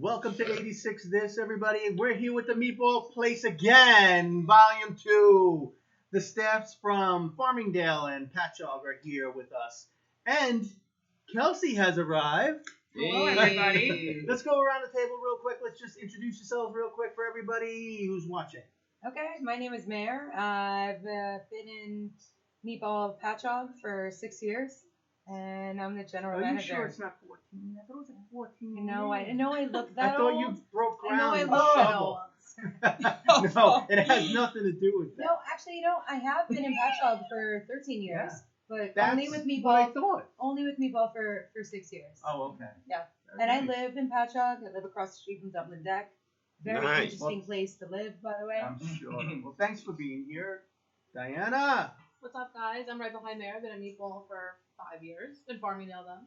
Welcome to 86 This, everybody. We're here with the Meetball Place again, Volume 2. The staffs from Farmingdale and Patchogue are here with us. And Kelsey has arrived. Hello, everybody. Let's go around the table real quick. Let's just introduce yourselves real quick for everybody who's watching. Okay, my name is Mare. I've been in Meetball Patchogue for 6 years, and I'm the general manager. Are you sure it's not 14? I thought it was like 14. I know I look that I thought old. you broke I know ground I with look a that shovel. old. No, it has nothing to do with that. No, actually, I have been in Patchogue for 13 years, but only with what I Meetball. thought. Only with Meetball for 6 years. Oh, okay. Yeah. Very And I nice. live in Patchogue. I live across the street from Dublin Deck. Very Nice. interesting place to live, by the way. I'm sure. Well, thanks for being here, Diana. What's up, guys? I'm right behind Mare. I've been at Meetball for 5 years. Been Farmingdale then.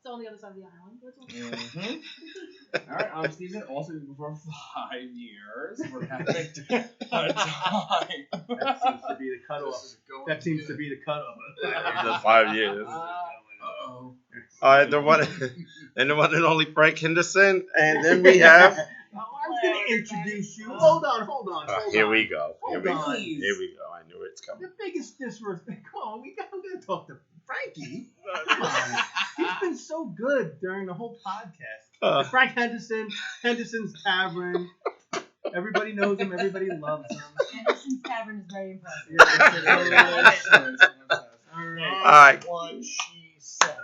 So on the other side of the island. But it's All right, I'm Steven. Also been for 5 years. We're having a time. That seems to be the cutoff. That seems to be the cutoff. The 5 years. Uh-oh. All right, the one and only Frank Henderson, and then we have. I was going to introduce you. Hold on. Here we go. Hold on. Here we go. I knew it's coming. The biggest disrespect. Come on, we're going to talk to Frankie. Come on. He's been so good during the whole podcast. Frank Henderson, Henderson's Tavern. Everybody knows him. Everybody loves him. Henderson's Tavern is very impressive. All All right. right. One she said.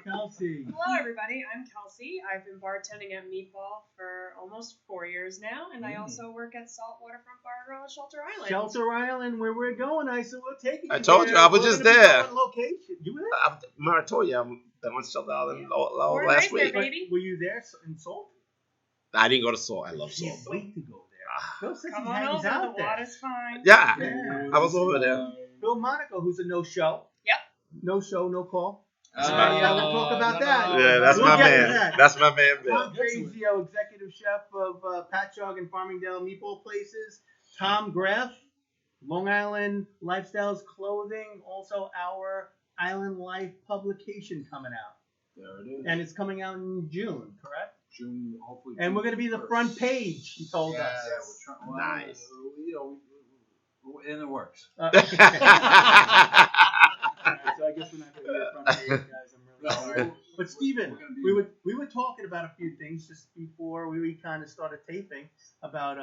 Kelsey. Hello, everybody. I'm Kelsey. I've been bartending at Meetball for almost 4 years now, and I also work at Salt Waterfront Bar and Grill at Shelter Island. Shelter Island, where we're going, we're taking you. I told you, I was We're just gonna be there. going location. You were there? I told you I'm on Shelter Island Four last days week. there, baby. Were you there in Salt? I didn't go to Salt. I love Can't Salt. wait to go there. Bill says Come he on hangs over. out The there. water's fine. Yeah, Yeah. I was over there. Bill Monaco, who's a no-show. Yep. No show, no call. That's Yeah, my- we'll talk about that. Yeah, that's We'll my get to man. that. That's my man, Bill. Tom FAZIO, executive chef of Patchogue and Farmingdale Meetball Places. Tom Graff, Long Island Lifestyles Clothing, also our Island Life publication coming out. There it is. And it's coming out in June, correct? June, hopefully. And we're going to be the front page, he told Yeah, us. we're trying. Nice. We're in the works. So I guess we're not going to be the front page, guys. I'm really sorry. But Steven, we were talking about a few things just before we kind of started taping about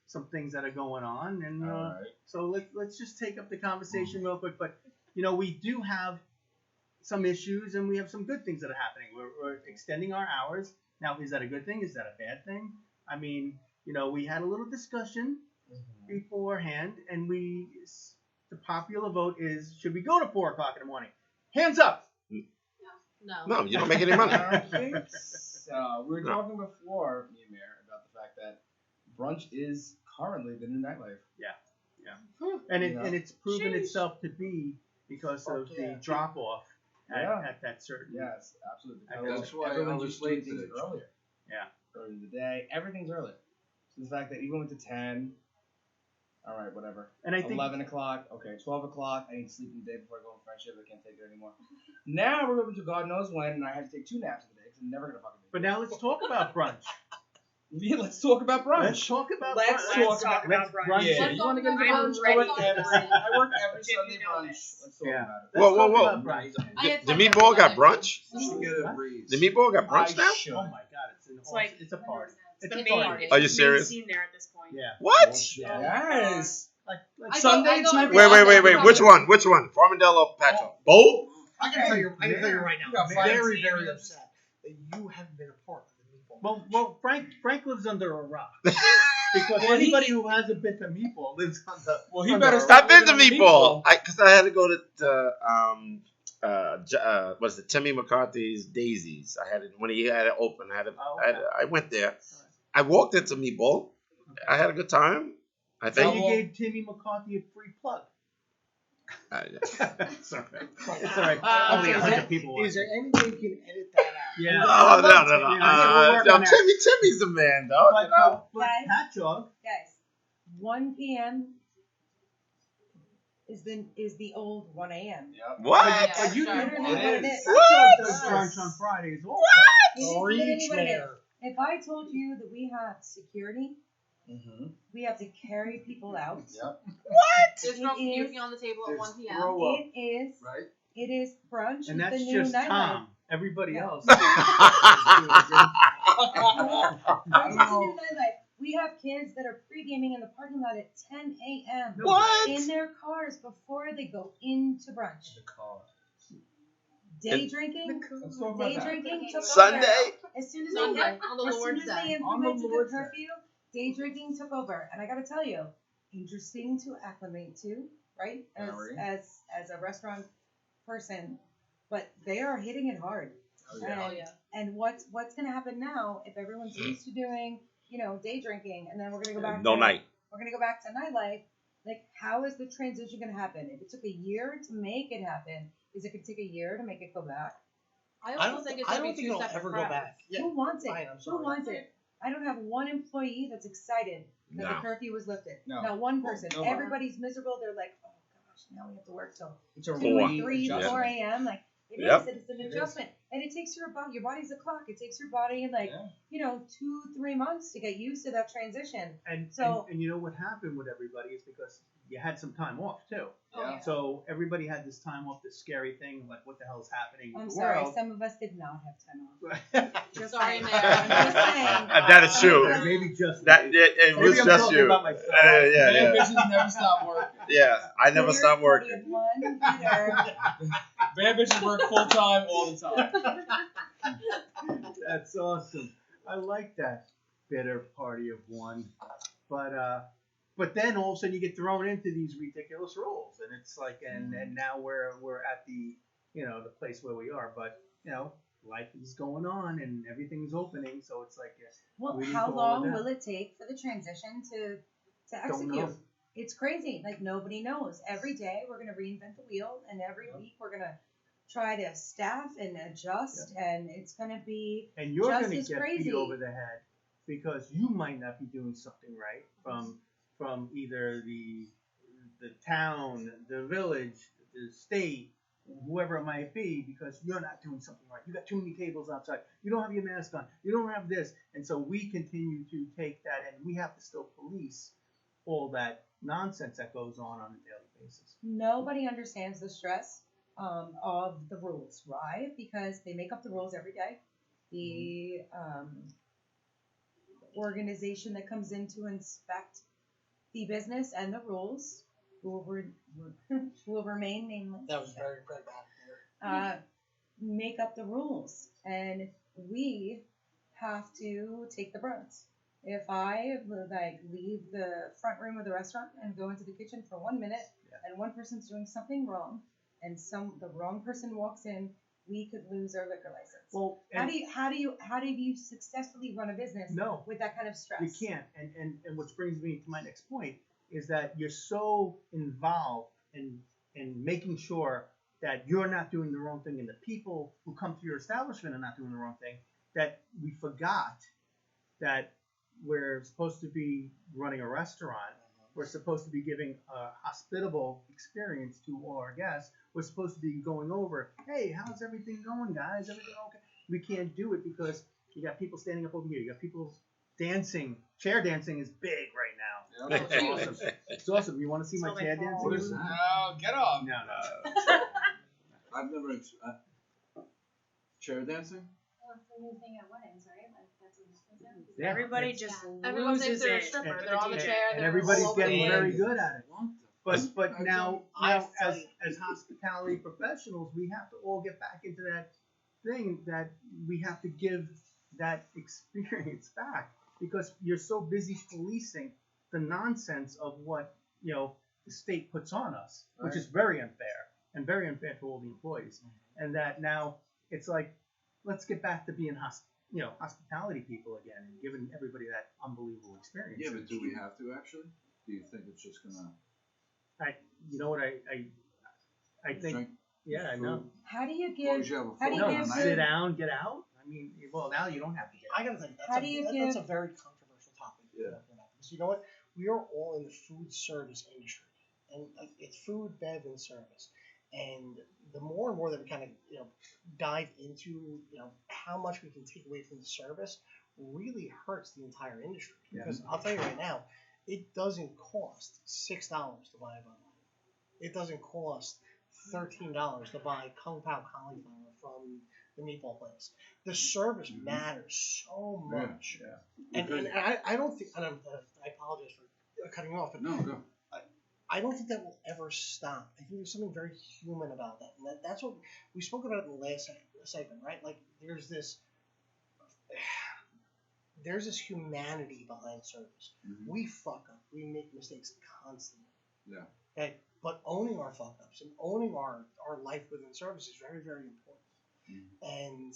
some things that are going on, and All right. so let's just take up the conversation real quick. But we do have some issues, and we have some good things that are happening. We're extending our hours. Now, is that a good thing? Is that a bad thing? I mean, we had a little discussion beforehand, and the popular vote is, should we go to 4 o'clock in the morning? Hands up. no. No, you don't make any money. I think so. We were talking before, me and Mare, about the fact that brunch is currently the new nightlife. And You know? it's proven Sheesh. itself to be because of Fuck yeah. the drop off Yeah. at that certain. Yes, absolutely. That's why Everyone I was just doing late things today. earlier. Yeah. Early in the day, everything's early. So the fact that even went to 10, all right, whatever. And I think 11 o'clock, okay, 12 o'clock, I need to sleep in the day before I go on friendship, I can't take it anymore. Now we're moving to God knows when, and I have to take 2 naps a day because I'm never going to fucking But now let's talk about brunch. Yeah, let's talk about brunch. Let's talk about Let's brunch. talk about brunch. Yeah, Let's you talk want to get about into brunch. brunch? I work Ready? every Did Sunday you know brunch. this? Let's talk Yeah. about it. Let's Whoa, talk whoa. about brunch. The Meatball got brunch? Get a breeze. The Meatball got brunch now? should. Oh my God, it's a party. It's It's the a main. party. It's Are you the serious? main scene there at this point. Yeah. What? Yes. Like Sunday I go to- every Wait. Sunday. Which one? Farmingdale or Patchogue? Both? I can tell you right You now. got Very, fancy very names. upset that you haven't been a part of the Meatball. Well, Frank lives under a rock because Well, anybody who hasn't been to Meatball lives under. Well, he under better a stop I've been to living on the Meatball. Because I had to go to what's it, Timmy McCarthy's Daisies. I had it when he had it open. I went there. I walked into Meatball. I had a good time. I So think. you gave Timmy McCarthy a free plug. It's all right. It's all right. Only 100 people. watch. Is there any way you can edit that out? Yeah. No. We'll work on that. Timmy's the man, though. You know? But Patchogue, Guys, 1 p.m. is the old 1 a.m. Yep. What? Yeah, but you sure. do It Patchogue is. does brunch on Fridays also. It is literally Reach what it is. there. If I told you that we have security, Mm-hmm. we have to carry people out. Yep. There's no puking on the table at 1 p.m. It is. Right. It is brunch. And with that's the new just nightlife. Tom. Everybody Yeah. else. Brunch with the new nightlife. We have kids that are pre-gaming in the parking lot at 10 a.m. What? in their cars before they go into brunch. The car. Day drinking. Let's talk about Day that. drinking took Sunday? over. As soon as Sunday, they on the as soon Lord's as Day. they On the implemented the Lord's Day. curfew, day drinking took over. And I gotta tell you, interesting to acclimate to, right? Very. As a restaurant person, but they are hitting it hard. Oh, yeah. Oh, yeah. And what's gonna happen now if everyone's used to doing, day drinking, and then we're gonna go back No to, night. we're gonna go back to nightlife. Like, how is the transition gonna happen? If it took a year to make it happen, is it gonna take a year to make it go back? I I also don't think it's I gonna don't be think two it'll separate ever go crowds. back. Yeah. Who wants it? Fine, I'm Who sorry. wants it? I don't have one employee that's excited that No. the curfew was lifted. No. Not one person. No. Everybody's miserable. They're like, oh gosh, now we have to work till It's a 2 or 3, re-adjustment. 4 a.m. Like, it is. Yep. It's an It is. adjustment. And it takes your body's a clock. It takes your body like, Yeah. 2-3 months to get used to that transition. And, So- and you know what happened with everybody is because you had some time off too. Yeah. So everybody had this time off, this scary thing, like what the hell is happening with I'm the sorry, world. some of us did not have time off. Just Sorry, saying. Mayor. I'm just saying. That is true. Maybe just It Maybe was I'm just talking you. about myself. Yeah. Bad bitches never stop working. Yeah, I never Bitter stopped party working. of one, bitter. Bad bitches work full time all the time. That's awesome. I like that bitter party of one. But then all of a sudden you get thrown into these ridiculous rules, and it's like, and now we're at the the place where we are. But life is going on and everything's opening, so it's like Well, we need how to go long with that. will it take for the transition to Don't execute? know. It's crazy. Like, nobody knows. Every day we're gonna reinvent the wheel, and every week we're gonna try to staff and adjust, and it's gonna be And you're just going to as get crazy. beat over the head because you might not be doing something right from either the town, the village, the state, whoever it might be, because you're not doing something right. You got too many tables outside. You don't have your mask on. You don't have this. And so we continue to take that, and we have to still police all that nonsense that goes on a daily basis. Nobody understands the stress of the rules. Why? Because they make up the rules every day. The organization that comes in to inspect the business and the rules, who will remain nameless, That was very good back there. make up the rules, and we have to take the brunt. If I leave the front room of the restaurant and go into the kitchen for 1 minute, and one person's doing something wrong, and the wrong person walks in, we could lose our liquor license. Well, How do you successfully run a business No. with that kind of stress? You can't. And which brings me to my next point is that you're so involved in making sure that you're not doing the wrong thing and the people who come to your establishment are not doing the wrong thing, that we forgot that we're supposed to be running a restaurant. We're supposed to be giving a hospitable experience to all our guests. We're supposed to be going over, hey, how's everything going, guys? Everything okay? We can't do it because you got people standing up over here. You got people dancing. Chair dancing is big right now. Yeah, It's awesome. It's awesome. You want to see my chair dancing? What is that? No, get off. No. I've never chair dancing. Well, it's the new thing at weddings, right? Like, that's what it's supposed to be. Yeah. Everybody It's- just Everyone thinks loses they're a it. stripper. And- They're on the chair. And they're everybody's all over getting the very place. good at it. But now I've as hospitality professionals, we have to all get back into that thing that we have to give that experience back because you're so busy policing the nonsense of what the state puts on us, which is very unfair and very unfair to all the employees. And that now it's like, let's get back to being hospitality people again and giving everybody that unbelievable experience. Yeah, but do we have to actually? Do you think it's just gonna You know what I think? drink? Yeah, I know. How do you As long as give? you have a How do you phone No, give on, good- sit down, get out. I mean, well, now you don't have to get I out. gotta think How do you that's a give- very controversial topic. Yeah. Because you know what? We are all in the food service industry, and it's food, bev, and service. And the more and more that we kind of dive into how much we can take away from the service, really hurts the entire industry. Yeah. Because I'll tell you right now, it doesn't cost $6 to buy a Bud Light. It doesn't cost $13 to buy Kung Pao cauliflower from the Meatball Place. The service matters so much. Yeah. And I don't think, and I apologize for cutting you off, but No, go. I don't think that will ever stop. I think there's something very human about that. And that's what we spoke about in the last segment, right? Like there's this humanity behind service. Mhm. We fuck up. We make mistakes constantly. Yeah. Okay? But owning our fuck ups and owning our life within service is very, very important. And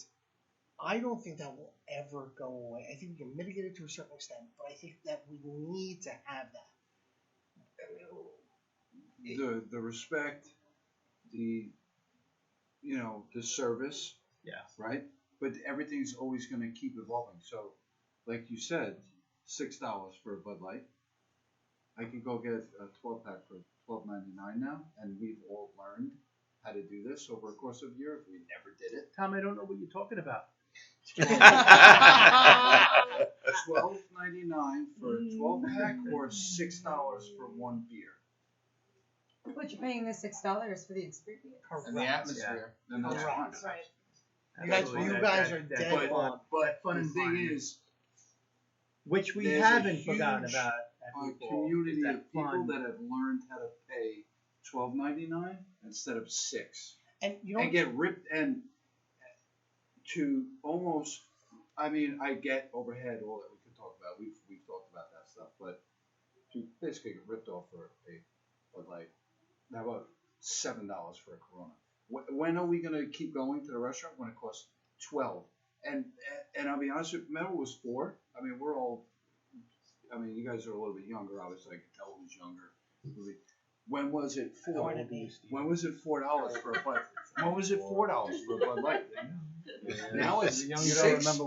I don't think that will ever go away. I think we can mitigate it to a certain extent, but I think that we need to have that. The respect, the service, right? But everything's always going to keep evolving. So, like you said, $6 for a Bud Light. I could go get a 12-pack for $12.99 now, and we've all learned how to do this over a course of a year. If we never did it, Tom, I don't know what you're talking about. $12.99 for a 12-pack, or $6 for one beer. But you're paying the $6 for the experience. And the atmosphere. Then that's Correct. fine. That's right. You guys are dead on. But fun the thing environment. is, Which we There's a haven't forgotten huge, about. a community of people that have learned how to pay $12.99 instead of $6, And and get ripped and to almost. I mean, I get overhead, all that we can talk about. We've talked about that stuff, but to basically get ripped off for a Bud Light. How about $7 for a Corona? When are we gonna keep going to the restaurant when it costs $12? And I'll be honest with you, remember it was $4. I mean, we're all. I mean, you guys are a little bit younger, obviously. I can tell who's younger. When was it $4? When was it $4 for a Bud? When was it $4 for a Bud Light? Now it's $6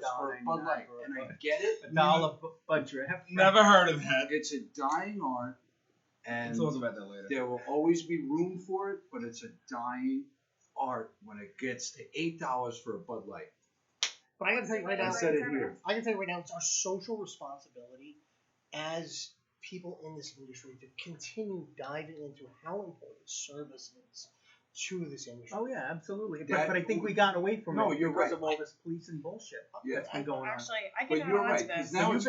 for a Bud Light, and I get it. $1 Bud draft. Never heard of that. It's a dying art, and We'll talk about that later. there will always be room for it, but it's a dying art when it gets to $8 for a Bud Light. But I gotta tell you right now, I said it here. I can tell you right now, it's our social responsibility as people in this industry to continue diving into how important service is to this industry. Oh yeah, absolutely. That- But I think we got away from No, it you're because right. of all this policing bullshit Yeah. that's been going on. Actually, I But can you're add on right, to because this. now So it's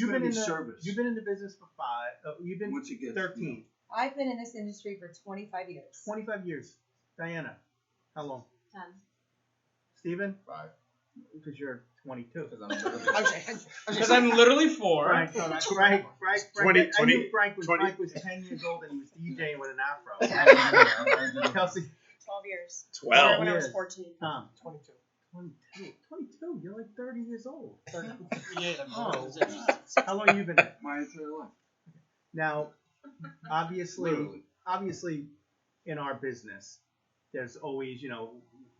gonna be service. You've been in the business for you've been Once it gets 13, I've been in this industry for 25 years. 25 years. Diana, how long? 10. Steven? 5. Because you're 22. Because I'm literally 4. Frank, Frank, 20, I knew 20, Frank when 20. Frank was 10 years old and he was DJing with an afro. Kelsey, 12 years. 12. When I was Years. 14. Tom, 22. 22, you're like 30 years old. 38. Oh, how long you been in? My entire life. Now, Literally. obviously, in our business, there's always,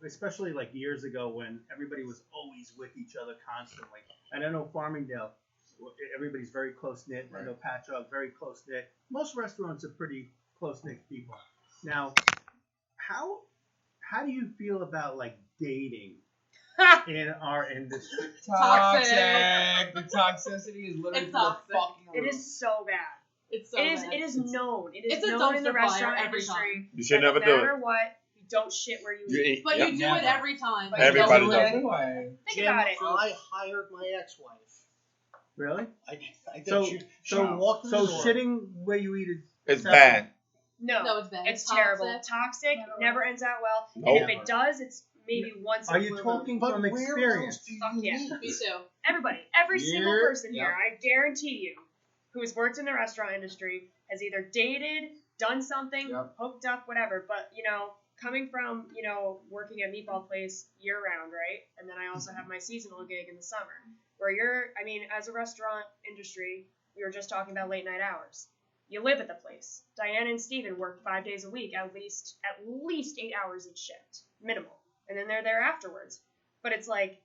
especially like years ago when everybody was always with each other constantly. And I know Farmingdale, everybody's very close knit. I know Patchogue, very close knit. Most restaurants are pretty close knit people. Now, how do you feel about like dating in our industry? Toxic. The toxicity is literally It's for the toxic. fucking It roof. is so bad. It's so It is. bad. It is known. It is It's a known in the dumpster fire restaurant every industry. You should that never no do matter it. what, you don't shit where you You eat. eat. But Yep. you do Never. it every time. But you Everybody don't does. do it. Anyway. Think Jim, about it. I hired my ex-wife. Really? I did. So, She walked through the door. shitting where you eat is It's bad. No, No, it's bad. it's Toxic. terrible. Toxic. Never ends out well. Nope. And if it does, it's maybe once. Are in a you blue talking But from where experience? else do you Fuck yeah. eat? Me too. Everybody, every single Yeah. person here, I guarantee you, who's worked in the restaurant industry, has either dated, done something, Yep. hooked up, whatever. But coming from working at Meetball Place year round, right? And then I also have my seasonal gig in the summer, where as a restaurant industry, we were just talking about late night hours. You live at the place. Diana and Steven work 5 days a week, at least 8 hours each shift, minimal, and then they're there afterwards. But it's like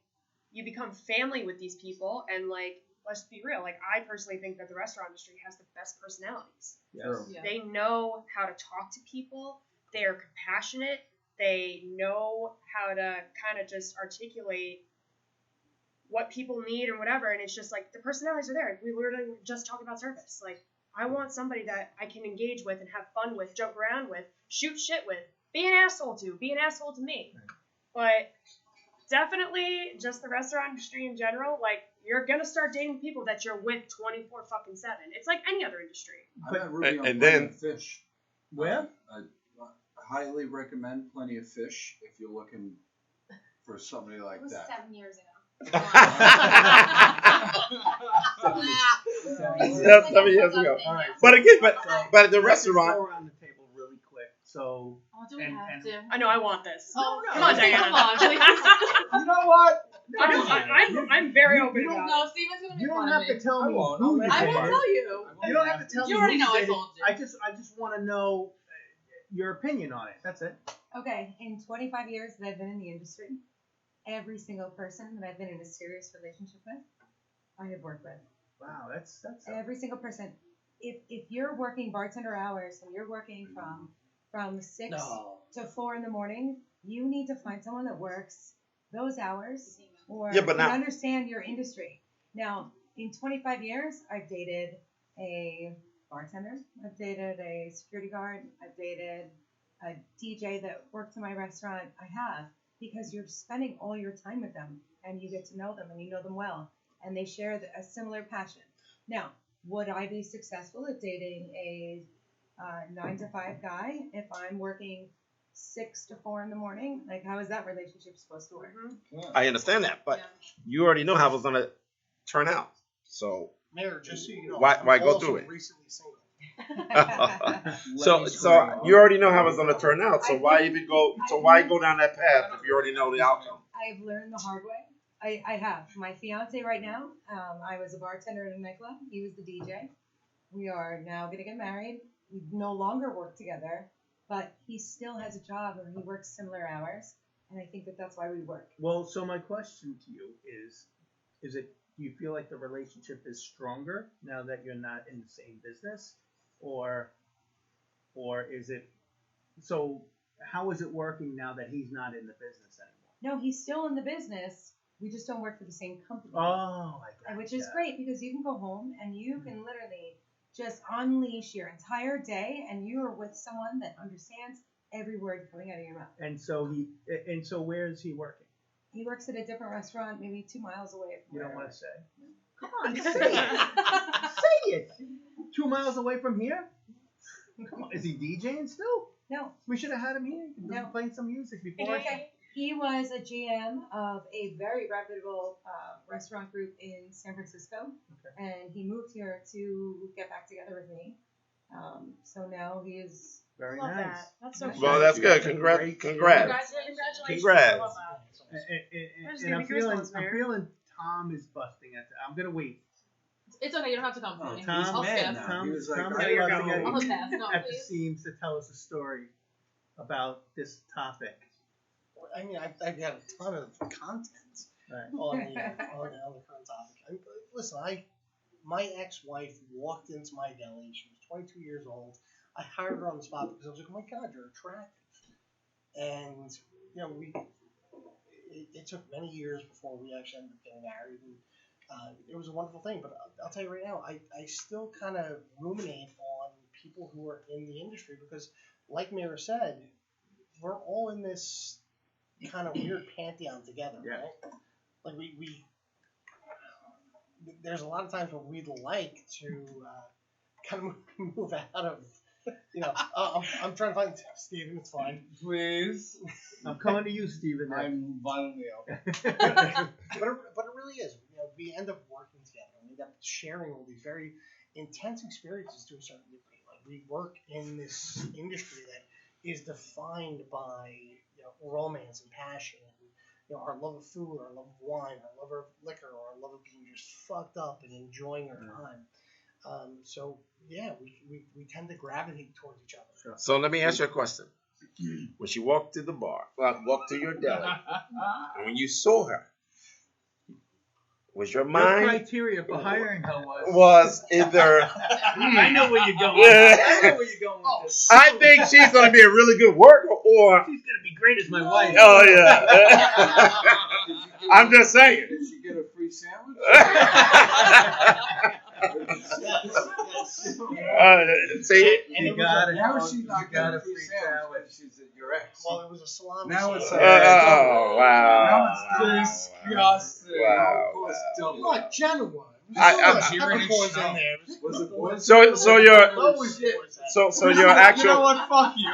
you become family with these people, and like, let's be real. Like, I personally think that the restaurant industry has the best personalities. Yes. Yeah. They know how to talk to people. they're compassionate. They know how to kind of just articulate what people need or whatever, and it's just like the personalities are there. We literally were just talking about service. Like, I want somebody that I can engage with and have fun with, joke around with, shoot shit with, be an asshole to me. But definitely just the restaurant industry in general, like, you're gonna start dating people that you're with 24/7. It's like any other industry. I met Ruby on and Plenty then- of Fish. Where? I highly recommend Plenty of Fish if you're looking for somebody like It was that. 7 years ago. That's 7 years ago. All right. But again, but at the Let's just restaurant, go around the table really quick. So, Oh, do we And- have and- to? I know I want this. Oh, Come on, Diana. Come on, please. You know what? I'm very open you about it. No, Steven's gonna be you don't fun have of to me. tell I me won't. who I'll you let I dated. will tell you. You don't have to tell You me already who know I dated. told you. I just want to know your opinion on it. That's it. Okay, in 25 years that I've been in the industry, every single person that I've been in a serious relationship with, I have worked with. Wow, that's Every single person. If you're working bartender hours and you're working from 6 to 4 in the morning, you need to find someone that works those hours or Yeah, but can now- understand your industry. Now, in 25 years, I've dated a bartender, I've dated a security guard, I've dated a DJ that worked in my restaurant. I have, because you're spending all your time with them and you get to know them and you know them well and they share a similar passion. Now, would I be successful at dating a 9 to 5 guy if I'm working 6 to 4 in the morning? Like, how is that relationship supposed to work? I understand that, but you already know how it's gonna turn out. So Mayor, just so you know, Why I'm go also through it? recently single. so you already know how it's gonna turn out. So why even go? So why go down that path if you already know the outcome? I've learned the hard way. I have. My fiance right now, I was a bartender in a nightclub. He was the DJ. We are now going to get married. We no longer work together, but he still has a job where he works similar hours. And I think that that's why we work. Well, so my question to you is it, do you feel like the relationship is stronger now that you're not in the same business? Or is it, so how is it working now that he's not in the business anymore? No, he's still in the business. We just don't work for the same company. Oh, I got Which is great because you can go home and you can literally just unleash your entire day and you are with someone that understands every word coming out of your mouth. And so where is he working? He works at a different restaurant, maybe 2 miles away from You don't where I want to work. say? Come on, say it. Say it. 2 miles away from here? Come on, is he DJing still? No. We should have had him here. He was playing some music before. Okay. He was a GM of a very reputable restaurant group in San Francisco, and he moved here to get back together with me. So now he is. Very Love nice. that. That's so Well, that's good. Congrats. Congratulations. Congrats. I love that. And I'm feeling Tom is busting at. I'm gonna wait. It's okay, you don't have to come for me. Tom, I'll mad skip. now. Tom, He was like, Tom I is gotta busting go. I'll pass. No, at the please. seams to tell us a story about this topic. I mean, I've got a ton of content Right. on the current topic. Listen, my ex-wife walked into my deli. She was 22 years old. I hired her on the spot because I was like, oh my God, you're attractive. And, you know, it took many years before we actually ended up getting married. And it was a wonderful thing. But I'll tell you right now, I still kind of ruminate on people who are in the industry because, like Mira said, we're all in this kind of weird pantheon together, Yeah. right? Like we there's a lot of times where we'd like to kind of move out of, you know, I'm trying to find Steven, it's fine. Please. I'm coming to you, Steven. next. I'm violently ill. But it really is. You know, we end up working together and we end up sharing all these very intense experiences to a certain degree. Like we work in this industry that is defined by, you know, romance and passion and, you know, our love of food, our love of wine, our love of liquor, or our love of being just fucked up and enjoying our time. So yeah, we tend to gravitate towards each other. So let me ask you a question. When she walked to the bar, walked to your deli, and when you saw her, Was your Your mind criteria for hiring her was either? I know where you're going. Yeah. I know where you're going with this. I think she's gonna be a really good worker, or She's gonna be great as my wife. oh yeah. I'm just saying. Did she get a free sandwich? See, And You it was got a, it. Now she's You not got getting a a free free sandwich. She's your ex. well, it was a salami. Now it's sandwich. oh wow. Now it's disgusting. Wow. Look, genuine. I- Peppercorns in there. Was it boys? So your Always was. your You know actual what? Fuck you.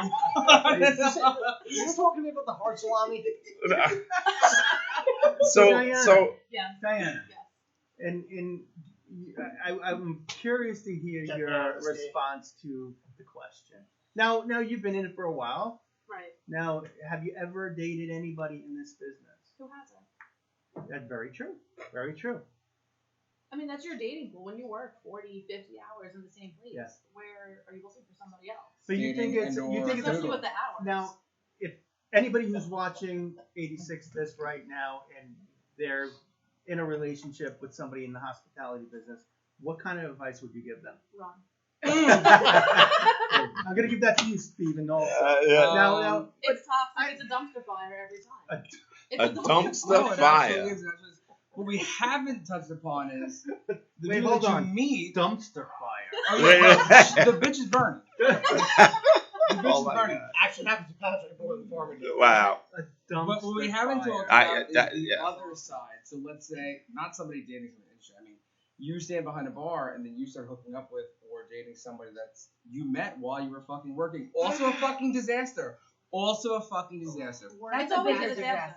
You're talking about the hard salami. so Yeah. Diana, Yes. and I'm curious to hear Get your honesty. response to the question. Now you've been in it for a while. Right. Now, have you ever dated anybody in this business? Who hasn't? That's very true. Very true. I mean, that's your dating pool. When you work 40, 50 hours in the same place, Yeah. where are you looking for somebody else? But you think Dating it's and/or you think it's Especially with the hours. now if anybody who's watching 86 this right now and they're in a relationship with somebody in the hospitality business, what kind of advice would you give them? Run. I'm gonna give that to you, Steven. Also, yeah. now, It's toxic. It's a dumpster fire every time. a dumpster It fire. actually is. What we haven't touched upon is the Wait, dude hold that you on. meet. dumpster fire. Oh, Wait, yeah, the bitch is burning. The bitch Oh is my burning. God. Actually happens to Patrick more than Farmingdale. A Wow. dumpster But what we haven't fire. talked about is the yeah. other side. So let's say not somebody dating from the industry. I mean, you stand behind a bar and then you start hooking up with or dating somebody that's you met while you were fucking working. Also a fucking disaster. Also a fucking disaster. That's It's a always bigger a disaster.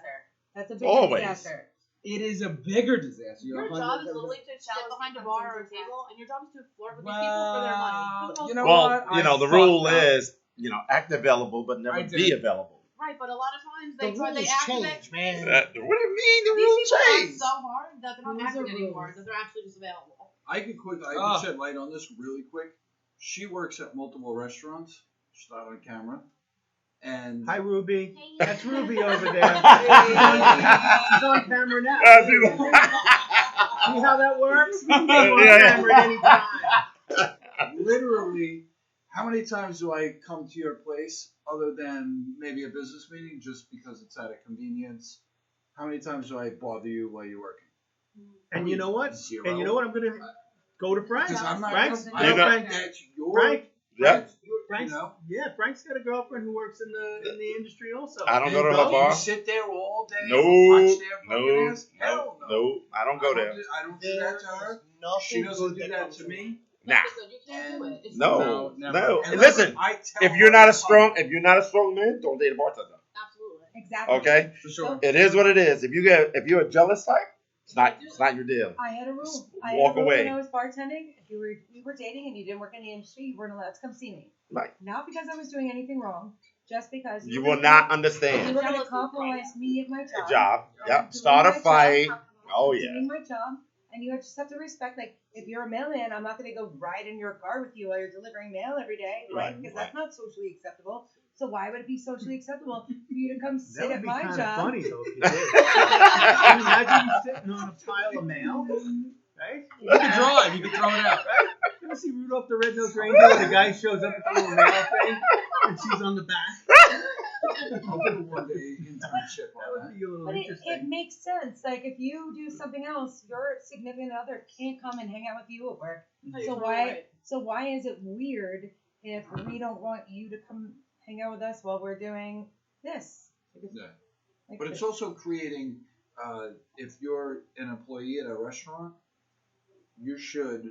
That's a bigger Always. disaster. It is a bigger disaster. Your You're job is 100% literally to sit behind a bar or a table, and your job is to flirt with these people Well, for their money. Who the you most- know Well, what? you know the I rule fucked up. is act available but never I be did. available. Right, but a lot of times The they try. They rules activate. change, man. What do you mean the These rule people act changed? so hard that they're not Rules are acting anymore. rules. That they're actually just available. I can Ah. shed light on this really quick. She works at multiple restaurants. She's not on camera. And Hi, Ruby. Hey, That's Ruby over there. She's on camera now. See how that works? We can get her on Yeah. camera at any time. literally, how many times do I come to your place other than maybe a business meeting just because it's at a convenience? How many times do I bother you while you're working? And you know what? Zero. And you know what? I'm gonna go to Frank. Because I'm not. Frank's I You know- Frank. that's your. Frank. Yeah. Frank's, You know? yeah, Frank's got a girlfriend who works in the industry also. I don't There go to you her bar. You sit there all day. No, Watch their fucking no, ass? Hell no. no, I don't go there. I don't do that to her. She doesn't do that to me. Nah. That's good. You can't do it. It's No, never. no. And Listen, I tell if you're her not a in strong, public. if you're not a strong man, don't date a bartender. Absolutely. Exactly. Okay, For sure. it is what it is. If you're a jealous type, it's not your deal. I had a rule. Just I had walk a rule away. when I was bartending. If we were dating and you didn't work in the industry, you weren't allowed to come see me. Right. Not because I was doing anything wrong, just because You were will gonna- not You understand. were going to compromise me at my The job. job. I'm Yep. doing Start a my job. fight. Oh yeah. Doing my job, and you just have to respect. Like, if you're a mailman, I'm not going to go ride in your car with you while you're delivering mail every day, right? Right, Because right. that's not socially acceptable. So why would it be socially acceptable for you to come That sit would at be my kind of job? funny though if you did. Can you imagine you sitting on a pile of mail, right? You can drive. You can throw it out. You ever see Rudolph the Red-Nosed Reindeer when the guy shows up with the little mail thing and she's on the back? I'll do one day internship That on would be a little But it interesting. makes sense. Like, if you do something else, your significant other can't come and hang out with you at work. No, you're So totally why? right. So why is it weird if we don't want you to come hang out with us while we're doing this? Yeah. Like, But it's also creating, if you're an employee at a restaurant, you should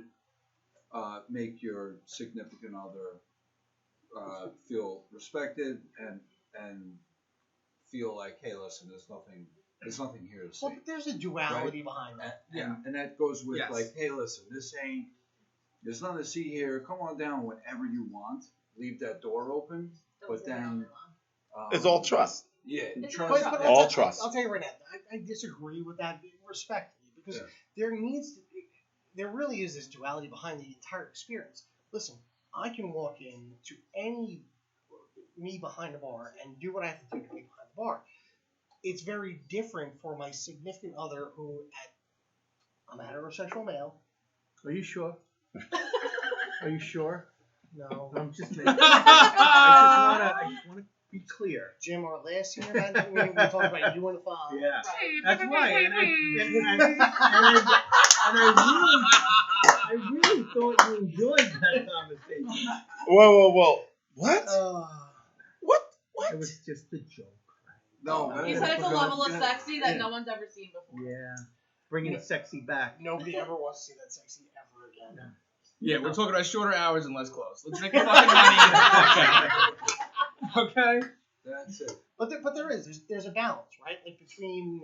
make your significant other feel respected and feel like, hey, listen, there's nothing here to see. Well, but there's a duality behind that. And that goes with Yes. like, hey, listen, there's nothing to see here. Come on down whenever you want. Leave that door open. That But was the then, only one. It's all trust. Yeah, It's trust. not But trust. All I'll trust. I'll tell you right now, I disagree with that respectfully because Yeah. there really is this duality behind the entire experience. Listen, I can walk in to me behind the bar and do what I have to do to be behind the bar. It's very different for my significant other who at I'm a heterosexual male. Are you sure? Are you sure? No. I'm just. I just wanna be clear. Jim, our last senior management meeting, we talked about you and the father. Yeah. That's why, and I really thought you enjoyed that conversation. Whoa. What? What? It was just a joke. No, He said it's a level of sexy that no one's ever seen before. Yeah. Bringing sexy back. Nobody ever wants to see that sexy ever again. Yeah, we're talking about shorter hours and less clothes. Let's make the fucking money. Okay. That's it. But there's a balance, right? Like between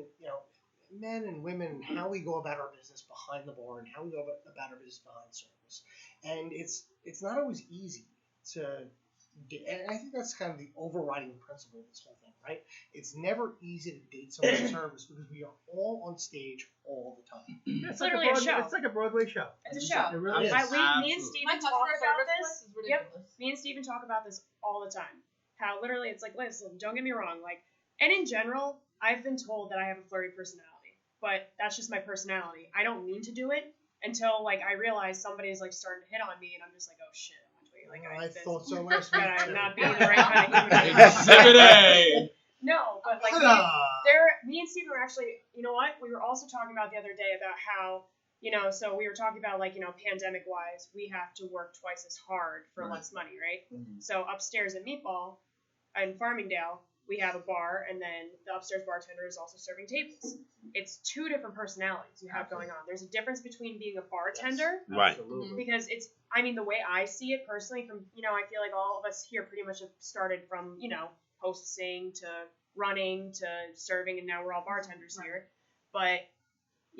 men and women and how we go about our business behind the bar and how we go about our business behind service, and it's not always easy to. And I think that's kind of the overriding principle of this whole thing, right? It's never easy to date someone in service because we are all on stage all the time. It's literally like a show. It's like a Broadway show. It's a show. It really is. Me and Absolutely. Steven My talk customer about service this. is ridiculous. Me and Steven talk about this all the time. How literally it's like, listen, don't get me wrong, like, and in general, I've been told that I have a flirty personality, but that's just my personality. I don't mean to do it until like I realize somebody's like starting to hit on me, and I'm just like, oh shit, I'm doing like I thought so last week. that I'm too. not being the right kind of human being. Exhibit A. No, but like Ta-da! me and Steven were actually, you know what? We were also talking about the other day about how, so we were talking about like, pandemic wise, we have to work twice as hard for less money, right? Mhm. So upstairs at Meetball in Farmingdale, we have a bar, and then the upstairs bartender is also serving tables. It's two different personalities you have going on. There's a difference between being a bartender, Right. Absolutely. because the way I see it personally, from, I feel like all of us here pretty much have started from, hosting to running to serving, and now we're all bartenders here. But,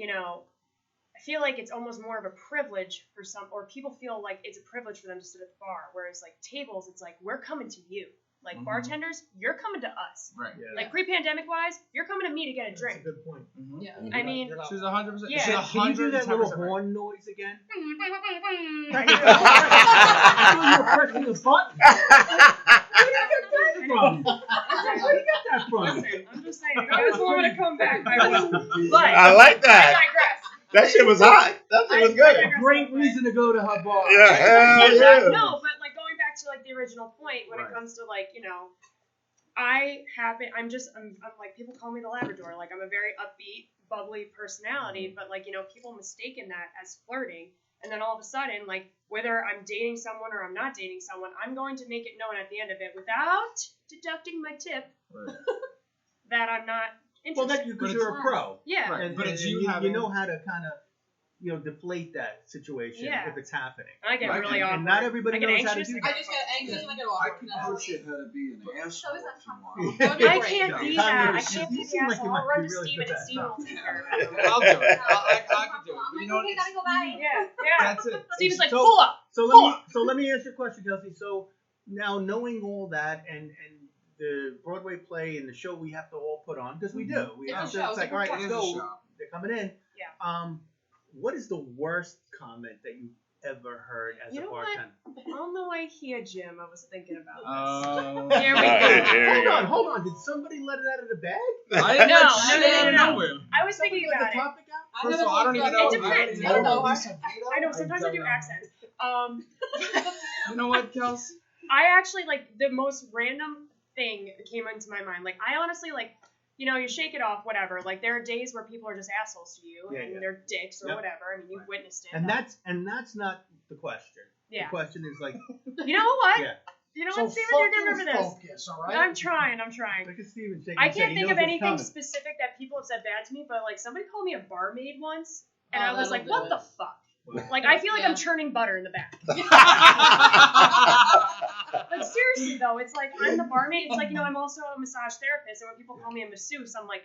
I feel like it's almost more of a privilege for some, or people feel like it's a privilege for them to sit at the bar, whereas like tables, it's like, we're coming to you. Like bartenders, you're coming to us. Right. Yeah. Like pre-pandemic wise, you're coming to me to get a That's drink. a good point. Yeah. I mean, You're not- She's 100%. Yeah. She's Can you do that little 110% right. horn noise again? I I thought you were pressing the button. Where do you get that from? Listen, I'm just saying, I was want to come back by one. But I like I that. digress. That shit was hot. That shit was good. Great reason to go to her bar. Yeah, hell yeah. No, but like going back to like the original point when it Right. comes to like, I'm like, people call me the Labrador. Like, I'm a very upbeat, bubbly personality, but like, people mistaken that as flirting. And then all of a sudden, like, whether I'm dating someone or I'm not dating someone, I'm going to make it known at the end of it without deducting my tip that I'm not Well, interested. because you're a pro. Yeah. Right. And, But and it's you, you having- know how to kind of, deflate that situation Yeah. if it's happening. I get really awkward. And not everybody I get knows how to anxious. do I that. just get anxious and I get I awkward. can That's push it. it how to be an asshole Shows if you uncomfortable. want. That would be I great. can't No, be Tommy, that. I you can't be seem the like you asshole. might I'll run be to really Steven good and at Steven that. will take care of it. I'll do it. I can do it. I'm But you like, know okay, what? gotta go buy. Yeah. That's it. Steven's like, So- pull up. So let me ask you a question, Kelsey. So now knowing all that and the Broadway play and the show we have to all put on, because we do. We It's have a to. show, It's it's like, a all right, It let's is a go. show. They're coming in. Yeah. What is the worst comment that you've ever heard as You a know what? bartender? On the way here, Jim, I was thinking about Uh, Here we Alright, go. here we go. Hold on. Did somebody let it out of the bag? I didn't No, let no, shit no, out of no, no. nowhere. I was thinking Somebody let about the it. topic out? First of all, I don't even know. It depends. I I don't know. Lisa I know, sometimes I do accents. You know what, Kels? I actually, like, the most random thing that came into my mind. Like, I honestly, like, you shake it off, whatever. Like, there are days where people are just assholes to you, Yeah, and yeah. they're dicks or Yep. whatever. I mean, you've witnessed it. And that's not the question. Yeah. The question is like, You know what? yeah. You know So what, Steven? You're fucking good for this. focus, all right? I'm trying. Look at Steven shaking I his head. can't He think knows of it's anything coming. specific that people have said bad to me, but like somebody called me a barmaid once, and Oh, I was that'll like, do what it. the fuck? Wow. Like, I feel like Yeah. I'm churning butter in the back. But seriously though, it's like I'm the barmaid. It's like, I'm also a massage therapist, and when people call me a masseuse, I'm like,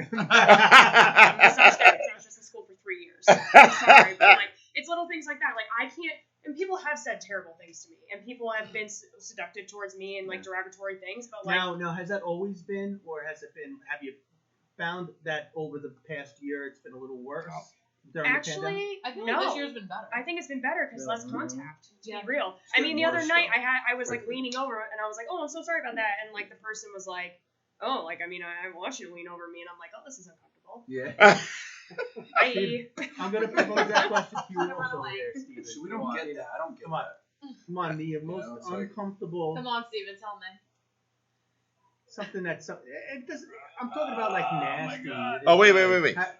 I'm a massage therapist. I was just in school for 3 years. I'm sorry, but like, it's little things like that. Like, I can't. And people have said terrible things to me, and people have been seductive towards me and like derogatory things. But like, Now, has that always been, or has it been? Have you found that over the past year it's been a little worse during the pandemic? actually, I feel no. like this year's been better. I think it's been better because less Yeah. contact. To Yeah. be real. I mean, the getting other worse, night though. I was like leaning over and I was like, oh, I'm so sorry about that, and like the person was like, oh, like I mean, I want you to lean over me, and I'm like, oh, this is uncomfortable. Yeah. Bye. I'm gonna propose that question to you Run also away. there, Steven. So we don't get that. I don't get Come on. that. Come on, the most that's like- uncomfortable. Come on, Steven, tell me. Something that's it doesn't. I'm talking about like nasty. Oh, wait.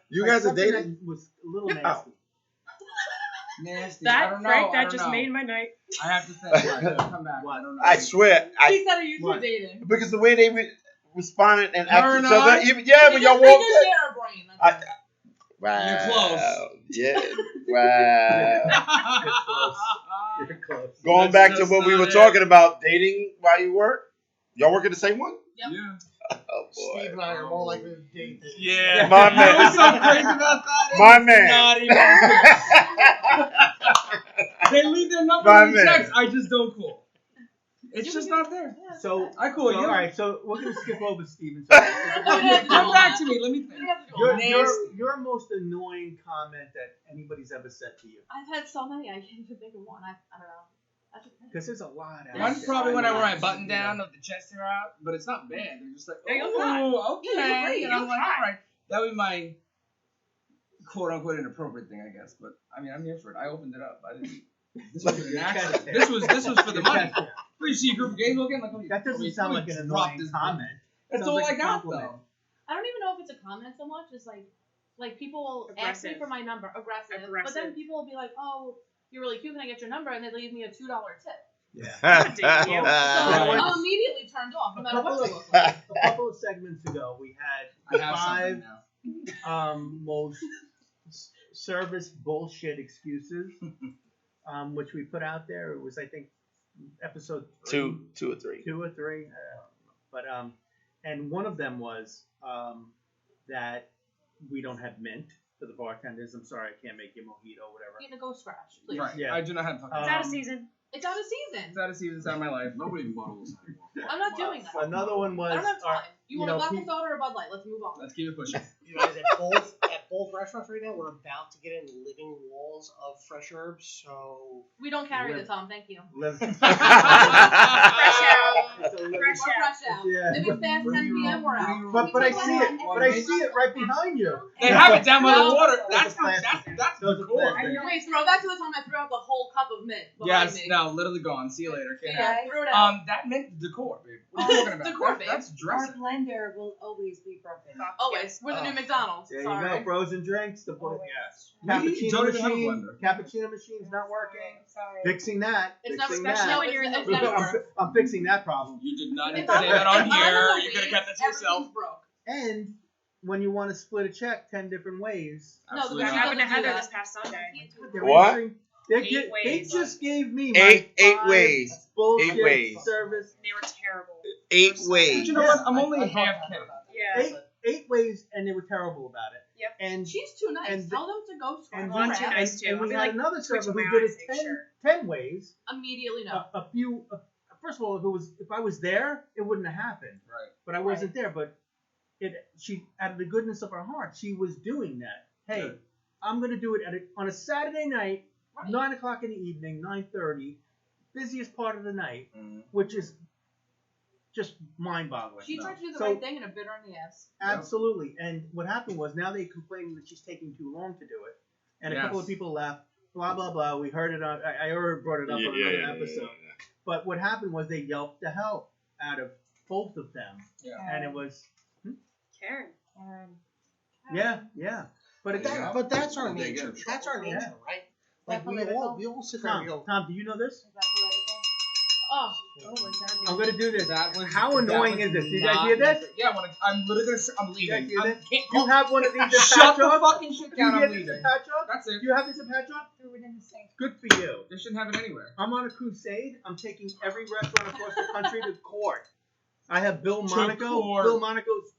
You Like guys are something dating? that was a little nasty. Nasty. I That don't know. Frank, I that don't just know. made my night. I have to think. I have to come back. What? I don't know. I swear, He said, are you two What? dating? because the way they responded and Her after and each other, I? even, yeah, when y'all They walked just in. share a brain. That's it. Wow. You're close. Yeah. Wow. You're close. Going That's back to just what we not were it. talking about, dating while you work. Y'all work at the same one? Yep. Yeah. Oh boy. Steve and I are more likely to date than Yeah. My You know what's so man. crazy about that? My It's man. Not even. They leave their number My in the man. text. I just don't call. It's just not there. Yeah, So, I call so, you. all right. So we're gonna skip over Steven. Come back to me. Let me think. we have to go. Your most annoying comment that anybody's ever said to you, I've had so many, I can't even think of one. I don't know. I should think. because there's a lot. out Mine's there. probably when I wear my mean, button you down know. of the chest hair out, but it's not bad. They're just like, Yeah, you'll try. oh, okay. Yeah, you'll And I'm try. like, all right. That would be my quote unquote inappropriate thing, I guess. But I mean, I'm here for it. I opened it up. I didn't. This was an Your accident. chest hair. This was for the Your money. chest hair. Where you see a group of gays walking, like, let me- That let doesn't me- sound let like me an drop annoying this comment. That's Sounds all like I a got compliment. though. I don't even know if it's a comment so much. It's like people will ask me Aggressive. for my number, aggressive. But Aggressive. then people will be like, oh, you're really cute. Can I get your number? And they leave me a $2 tip. Yeah. So Right. I'm immediately turned off, no A matter what couple they look like. a couple of segments ago, we had I have five something now. most service bullshit excuses, which we put out there. It was, I think, episode Two or three. 2 or 3, but and one of them was that we don't have mint for the bartenders. I'm sorry, I can't make you mojito, whatever. Getting a ghost scratch, please. Right. Yeah. I do not have fucking. It's out of season. It's out of season. It's out of season. It's out of my life. Nobody muddles anymore. I'm not doing that. Another one was I don't have time. You want a know, vodka pe- soda or a Bud Light? Let's move on. Let's keep it pushing. you guys at both restaurants right now. We're about to get in living walls of fresh herbs, so We don't carry Live. the Tom, thank you. live. Fresh out. It's a living- Fresh We're fresh out. Yeah. Living fast, 10 p.m. we're out. But I see it. But I see it right behind you. They have it down by the water. Those That's are plastic. that's Those the are core. plastic. Wait, throw that to the time I threw out the whole cup of mint behind Yes. me. No, literally gone. See you later. Can't Yeah, have I threw it it. out. That meant decor, babe. What are you talking about? Decor, babe. That's Our dressing. blender will always be broken. Always. We're the new McDonald's. There Sorry. you go. Frozen drinks. The Yes. cappuccino don't even have a machine. blender. Cappuccino machine's not working. Sorry. Fixing that. It's not fixing special that. when you're in the I'm, network. I'm fixing that problem. You did not need If to I'm say that on if I'm here. on the You could have weed, kept that to yourself. everything's broke. And when you want to split a check 10 different ways, No, Absolutely the That machine not. happened to doesn't do Heather that. this past Sunday. they're What? answering- They, 8 they ways. just gave me my Eight 5 ways. bullshit 8 ways. service. They were terrible. 8 But ways. you know what? I'm only half kidding. Yeah. 8 ways, and they were terrible about it. Yep. And She's too nice. And- Tell them to go scrub and their I'm we, too ass. nice too. and I'll we be had like, another server twitching who my did eyes, it like, 10, sure. 10 ways. Immediately no. A few. First of all, if I was there, it wouldn't have happened. Right. But I wasn't there. But she, out of the goodness of her heart, she was doing that. Hey, Good. I'm gonna do it on a Saturday night, Right. 9:00 in the evening, 9:30, busiest part of the night, Mm. which is just mind-boggling. She tried to do the So- right thing and it bit her in the ass. Absolutely. And what happened was now they complaining that she's taking too long to do it, and a couple of Yes. people left. Blah blah blah. We heard it on. I already brought it up on another episode. But what happened was they yelped the hell out of both of them, Yeah. and it was Karen. yeah. But it's Yeah. But that's our They get nature. in trouble. That's our nature, Yeah. right? Like we all sit there and Tom. go, Tom, do you know this? Is that political? Oh, I'm gonna do this. That was, How that annoying was is this? Do you guys not hear this? necessary. Yeah, I'm literally gonna. I'm leaving. hear I this? can't You have one of these at Shut the Patchogue? fucking shit Do you down. I'm have this leaving. at Patchogue? That's it. Do you have this at Patchogue? Threw it in the sink. Good for you. They shouldn't have it anywhere. I'm on a crusade. I'm taking every restaurant across the country to court. I have Bill To Monaco. court. Bill Monaco's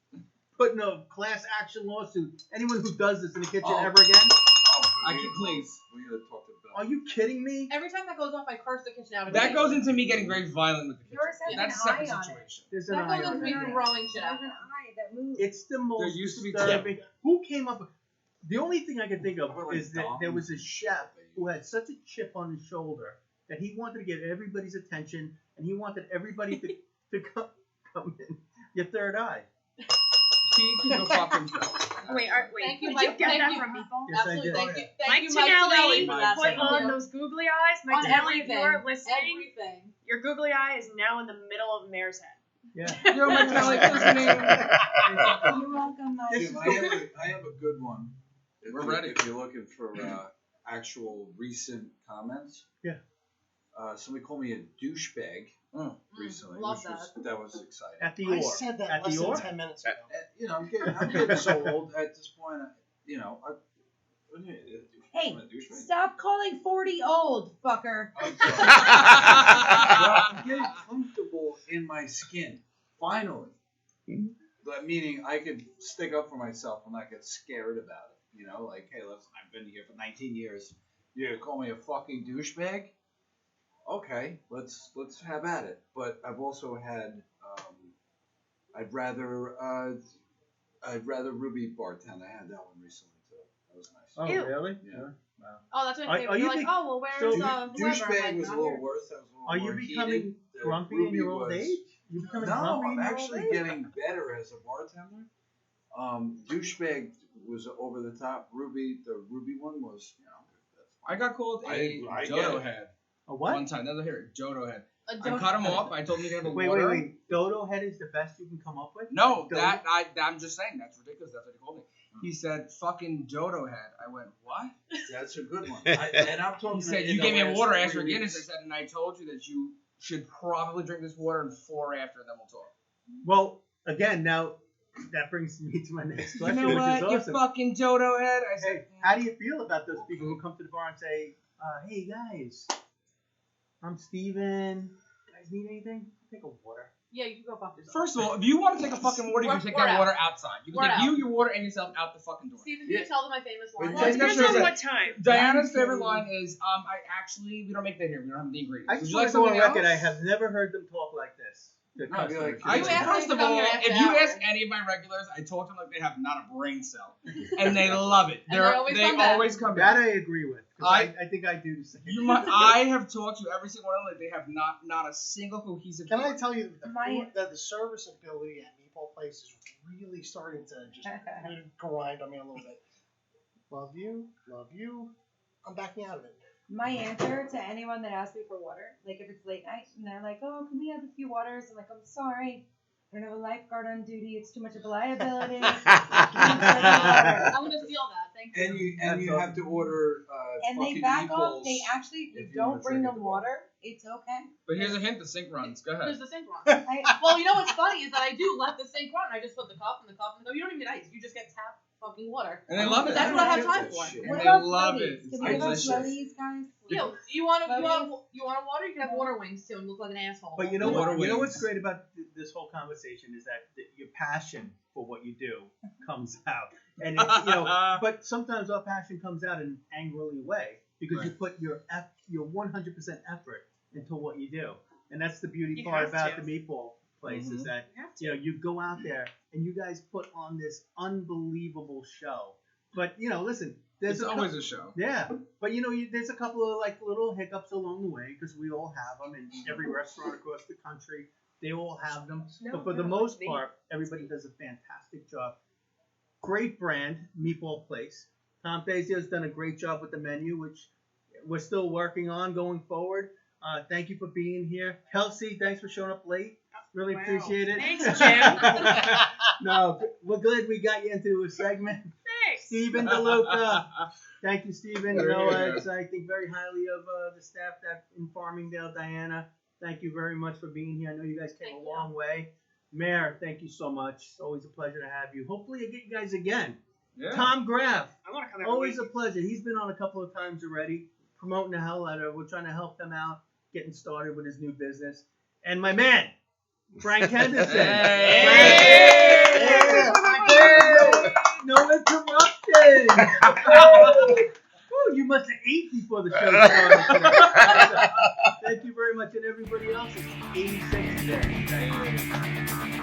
putting a class action lawsuit. Anyone who does this in the kitchen Oh. ever again? I can please. We gotta talk to Bill. Are you kidding me? every time that goes off, I curse the kitchen out of That me. goes into me getting very violent with the kitchen. Yours has That's a an separate eye on it. situation. There's an That eye goes on into me it. throwing shit There's out. an eye that moves. It's the most used to be disturbing. Who came up with? The only thing I could think of What, like is that Dom? there was a chef who had such a chip on his shoulder that he wanted to get everybody's attention, and he wanted everybody to come in. Your third eye. Keep your fucking self. Wait, Thank you, did Mike. you get Thank that you. from Meatball? Yes, I Absolutely. did. Thank you. Mike Thank you, Mike Tonelli, for that. put Thank on you. those googly eyes. Mike On Tonelli, if you are everything. listening, Everything. your googly eye is now in the middle of Mare's head. Yeah. Yo, Mike Kelly, listening. You're welcome, Mike. Jim, I have a good one. We're ready. If you're looking for actual recent comments. Yeah. Somebody called me a douchebag recently, love that was exciting. At the I Or. said that At less the than Or? 10 minutes ago. You know, I'm getting so old at this point. You know, what do you mean? Hey, I'm a douchebag? stop calling 40 old, fucker. I'm sorry. Well, I'm getting comfortable in my skin, finally. That meaning I could stick up for myself and not get scared about it. You know, like, hey, listen, I've been here for 19 years. You're gonna call me a fucking douchebag? Okay, let's have at it. But I've also had, I'd rather Ruby bartend. I had that one recently too. That was nice. Oh, Ew. really? Yeah. Wow. Oh, that's my Are favorite. you You're like, be- oh, well, where's so- whoever? I'm Douchebag like, was a not little here. worse. That was a little Are you more becoming heated. The grumpy in Ruby your old was- age? You becoming No, grumpy in I'm your actually old age? getting better as a bartender. Douchebag was over the top. The Ruby one was, you know. I got called a I get dodo it. head A what? one time. Never hear it. Dodo head. A I dodo- cut him off. I told him you can have a Wait, water. wait. Dodo head is the best you can come up with? No, Dodo? I'm just saying that's ridiculous. That's what he called me. He said fucking dodo head. I went, what? That's a good one. And I'm talking. He said in you the gave me a last water, 3 asked for weeks. Guinness. I said, and I told you that you should probably drink this water and 4 after, and then we'll talk. Well, again, now that brings me to my next You question, know what? which You is awesome. fucking dodo head. I said, Hey, how do you feel about those people who come to the bar and say, hey guys, I'm Steven. You guys need anything? Take a water. Yeah, you can go fuck yourself. first of all, if you want to take a fucking water, you can We're- take we're that out. water outside. You can We're take out. your water, and yourself out the fucking door. Steven, can you tell them my famous line? Well, it Take that depends shit on out. what time. Diana's favorite line is, we don't make that here. We don't have the ingredients. I Would just you want like to go on something record. I else? have never heard them talk like this. To No, I'd be customers. like, You asked First me of to come all, here after if you hours. ask any of my regulars, I talk to them like they have not a brain cell, and they love it. And they always come back. come That back. I agree with. 'Cause I think I do the same. I have talked to every single one of them. Like they have not a single cohesive. Can I thought. tell you that My- the serviceability at Meatball Place is really starting to just grind on me a little bit. Love you. I'm backing out of it. My answer to anyone that asks me for water, like if it's late night and they're like, oh, can we have a few waters? I'm like, I'm sorry. I don't have a lifeguard on duty. It's too much of a liability. I'm gonna steal that. Thank you. And you have to order And they fucking back meatballs. off. They actually, if you if you wanna don't bring drink them at the bar. water, it's okay. But here's a hint: the sink runs. Go There's ahead. the sink run. I, Well, you know what's funny is that I do let the sink run. I just put the cup in the cup and go. You don't even get ice. You just get tap fucking water. And they love it. That's what I have time That for. shit. And what they about love floaties? it. Can we give us Delicious. floaties, guys? Yo, you want a Floaties? water? You can have water wings too, and look like an asshole. But you know Water what? You know wings. what's great about this whole conversation is that your passion for what you do comes out, and it's, but sometimes our passion comes out in an angrily way because you put your 100% effort into what you do, and that's the beauty You part have about to. the Meatball Place is Mhm. that You have to. you go out there and you guys put on this unbelievable show. But listen, there's It's always a show. yeah, but there's a couple of like little hiccups along the way because we all have them, and every restaurant across the country they all have them. But for the most part, everybody does a fantastic job. Great brand, Meatball Place. Tom FAZIO's done a great job with the menu, which we're still working on going forward. Thank you for being here, Kelsey. Thanks for showing up late. Really Wow. appreciate it. Thanks, Jim. No, we're gled we got you into a segment. Thanks. Steven DeLuca. Thank you, Steven. There you go. I think very highly of the staff that in Farmingdale. Diana, thank you very much for being here. I know you guys came Thank a you. long way. Mayor, thank you so much. It's always a pleasure to have you. Hopefully I get you guys again. Yeah. Tom Graff, I want to come every always week. a pleasure. He's been on a couple of times already, promoting the hell out of it. We're trying to help him out, getting started with his new business. And my man, Frank Henderson. Hey! Yeah. Yeah. No interruption. Woo, you must have ate before the show started today. Thank you very much, and everybody else. It's 86 today. Thank you.